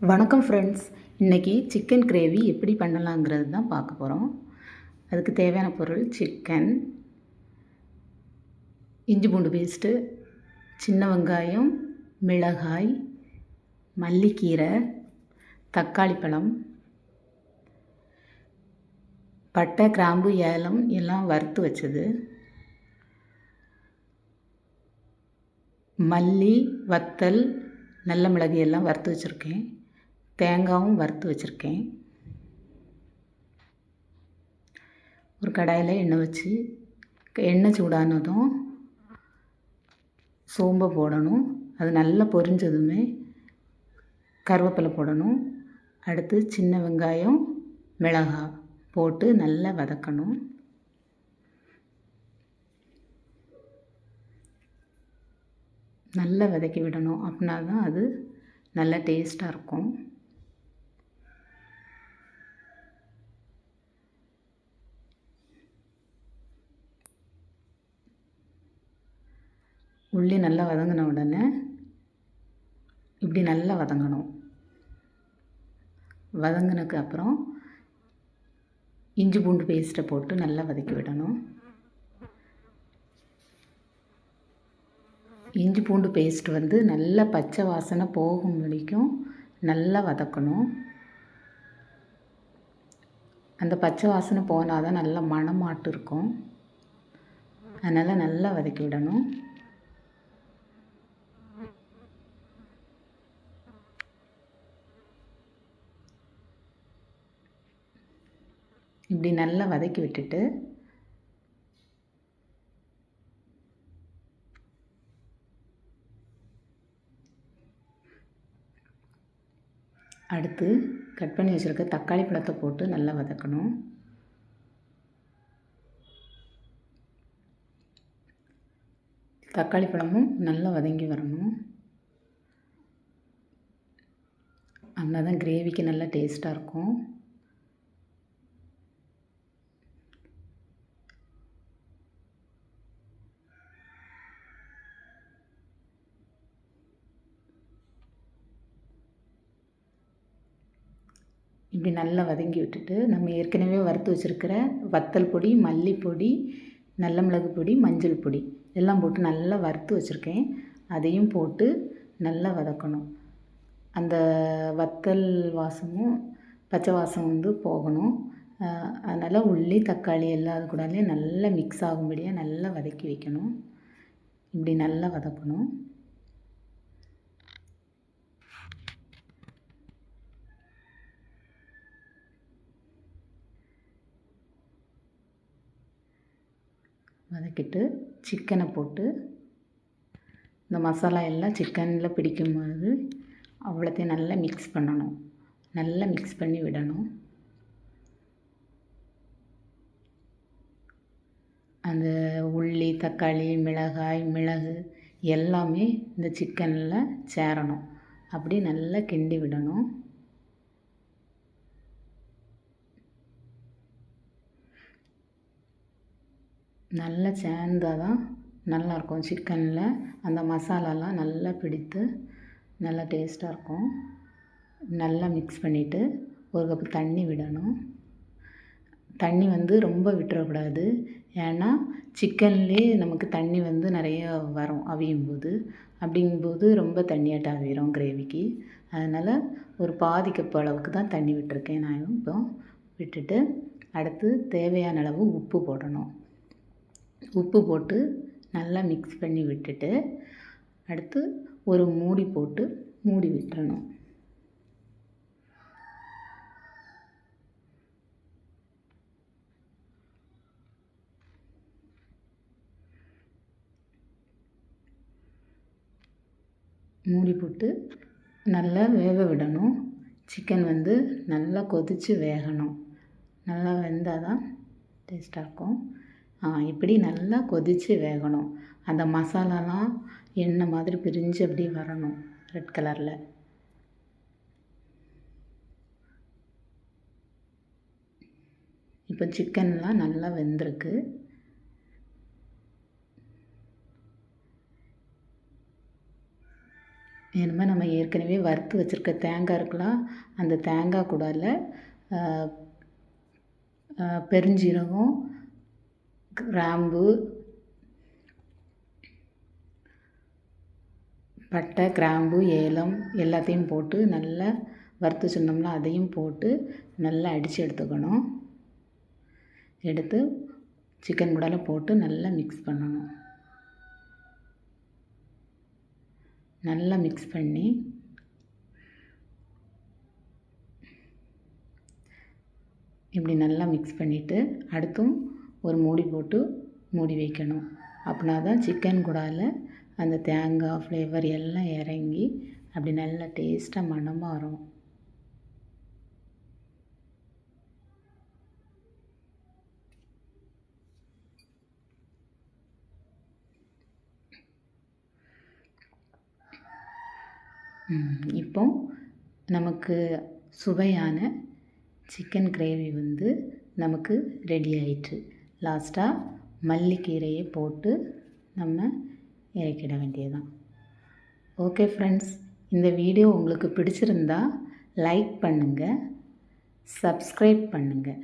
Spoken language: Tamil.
வணக்கம் ஃப்ரெண்ட்ஸ். இன்றைக்கி சிக்கன் கிரேவி எப்படி பண்ணலாங்கிறது தான் பார்க்க போகிறோம். அதுக்கு தேவையான பொருள் சிக்கன், இஞ்சி பூண்டு பேஸ்ட்டு, சின்ன வெங்காயம், மிளகாய், மல்லிக்கீரை, தக்காளி பழம், பட்டை, கிராம்பு, ஏலம் எல்லாம் வறுத்து வச்சது, மல்லி, வத்தல், நல்ல மிளகு எல்லாம் வறுத்து வச்சுருக்கேன். தேங்காயும் வறுத்து வச்சுருக்கேன். ஒரு கடாயில் எண்ணெய் வச்சு எண்ணெய் சூடானதும் சோம்பை போடணும். அது நல்லா பொரிஞ்சதுமே கருவேப்பிலை போடணும். அடுத்து சின்ன வெங்காயம், மிளகாய் போட்டு நல்லா வதக்கணும். நல்லா வதக்கி விடணும். அப்படின்னா தான் அது நல்ல டேஸ்ட்டாக இருக்கும். உள்ளி நல்லா வதங்கின உடனே இப்படி நல்லா வதங்கணும். வதங்கினதுக்கு அப்புறம் இஞ்சி பூண்டு பேஸ்ட்டை போட்டு நல்லா வதக்கி விடணும். இஞ்சி பூண்டு பேஸ்ட் நல்லா பச்சை வாசனை போகும் வரைக்கும் நல்லா வதக்கணும். அந்த பச்சை வாசனை போனால் தான் நல்லா மணமாட்டு இருக்கும். அதனால் நல்லா வதக்கி விடணும். இப்படி நல்லா வதக்கி விட்டுட்டு அடுத்து கட் பண்ணி வச்சுருக்க தக்காளி பழத்தை போட்டு நல்லா வதக்கணும். தக்காளி பழமும் நல்லா வதங்கி வரணும். அப்படின்னா தான் கிரேவிக்கு நல்லா டேஸ்ட்டாக இருக்கும். இப்படி நல்லா வதங்கி விட்டுட்டு நம்ம ஏற்கனவே வறுத்து வச்சுருக்கிற வத்தல் பொடி, மல்லிப்பொடி, நல்ல மிளகு பொடி, மஞ்சள் பொடி எல்லாம் போட்டு நல்லா வறுத்து வச்சுருக்கேன். அதையும் போட்டு நல்லா வதக்கணும். அந்த வத்தல் வாசமும் பச்சை வாசம் போகணும். அதனால் உள்ளி, தக்காளி எல்லாம் அது கூடவே நல்லா மிக்ஸ் ஆகும்படியாக நல்லா வதக்கி வைக்கணும். இப்படி நல்லா வதக்கணும். வதக்கிட்டு சிக்கனை போட்டு இந்த மசாலா எல்லாம் சிக்கனில் பிடிக்கும்போது அவ்வளோத்தையும் நல்லா மிக்ஸ் பண்ணணும். நல்லா மிக்ஸ் பண்ணி விடணும். அந்த உள்ளி, தக்காளி, மிளகாய், மிளகு எல்லாமே இந்த சிக்கனில் சேரணும். அப்படி நல்லா கிண்டி விடணும். நல்லா சேர்ந்தால் தான் நல்லாயிருக்கும். சிக்கனில் அந்த மசாலாலாம் நல்லா பிடித்து நல்லா டேஸ்ட்டாக இருக்கும். நல்லா மிக்ஸ் பண்ணிவிட்டு ஒரு கப்பு தண்ணி விடணும். தண்ணி ரொம்ப விட்டுறக்கூடாது. ஏன்னா சிக்கன்லேயே நமக்கு தண்ணி நிறைய வரும் அவியும் போது. அப்படிங்கும்போது ரொம்ப தண்ணியாட்ட அவிரும் கிரேவிக்கு. அதனால் ஒரு பாதி கப்பு அளவுக்கு தான் தண்ணி விட்டுருக்கேன் நான். இப்போ விட்டுட்டு அடுத்து தேவையான அளவு உப்பு போடணும். உப்பு போட்டு நல்லா மிக்ஸ் பண்ணி விட்டுட்டு அடுத்து ஒரு மூடி போட்டு மூடி விட்டுறணும். மூடி போட்டு நல்லா வேக விடணும். சிக்கன் நல்லா கொதித்து வேகணும். நல்லா வெந்தால் தான் டேஸ்ட்டாக இருக்கும். இப்படி நல்லா கொதித்து வேகணும். அந்த மசாலாலாம் எண்ணெய் மாதிரி பிரிஞ்சு அப்படி வரணும் ரெட் கலரில். இப்போ சிக்கன்லாம் நல்லா வெந்திருக்கு. வேணுமா நம்ம ஏற்கனவே வறுத்து வச்சுருக்க தேங்காய் இருக்கலாம், அந்த தேங்காய் கூடால பெருஞ்சீரகம், கிராம்பு, பட்டை, கிராம்பு, ஏலம் எல்லாத்தையும் போட்டு நல்லா வறுத்து வச்சுருந்தோம்ல அதையும் போட்டு நல்லா அடித்து எடுத்துக்கணும். எடுத்து சிக்கன் கூடால போட்டு நல்லா மிக்ஸ் பண்ணணும். நல்லா மிக்ஸ் பண்ணி இப்படி நல்லா மிக்ஸ் பண்ணிவிட்டு அடுத்தும் ஒரு மூடி போட்டு மூடி வைக்கணும். அப்படின்னா தான் சிக்கன் கூடால அந்த தேங்காய் ஃப்ளேவர் எல்லாம் இறங்கி அப்படி நல்லா டேஸ்ட்டாக மணமாக வரும். இப்போ நமக்கு சுவையான சிக்கன் கிரேவி வந்து நமக்கு ரெடி ஆயிற்று. லாஸ்ட்டாக மல்லிக்கீரையை போட்டு நம்ம இறக்கிட வேண்டியதுதான். ஓகே ஃப்ரெண்ட்ஸ், இந்த வீடியோ உங்களுக்கு பிடிச்சிருந்தா லைக் பண்ணுங்கள், சப்ஸ்கிரைப் பண்ணுங்கள்.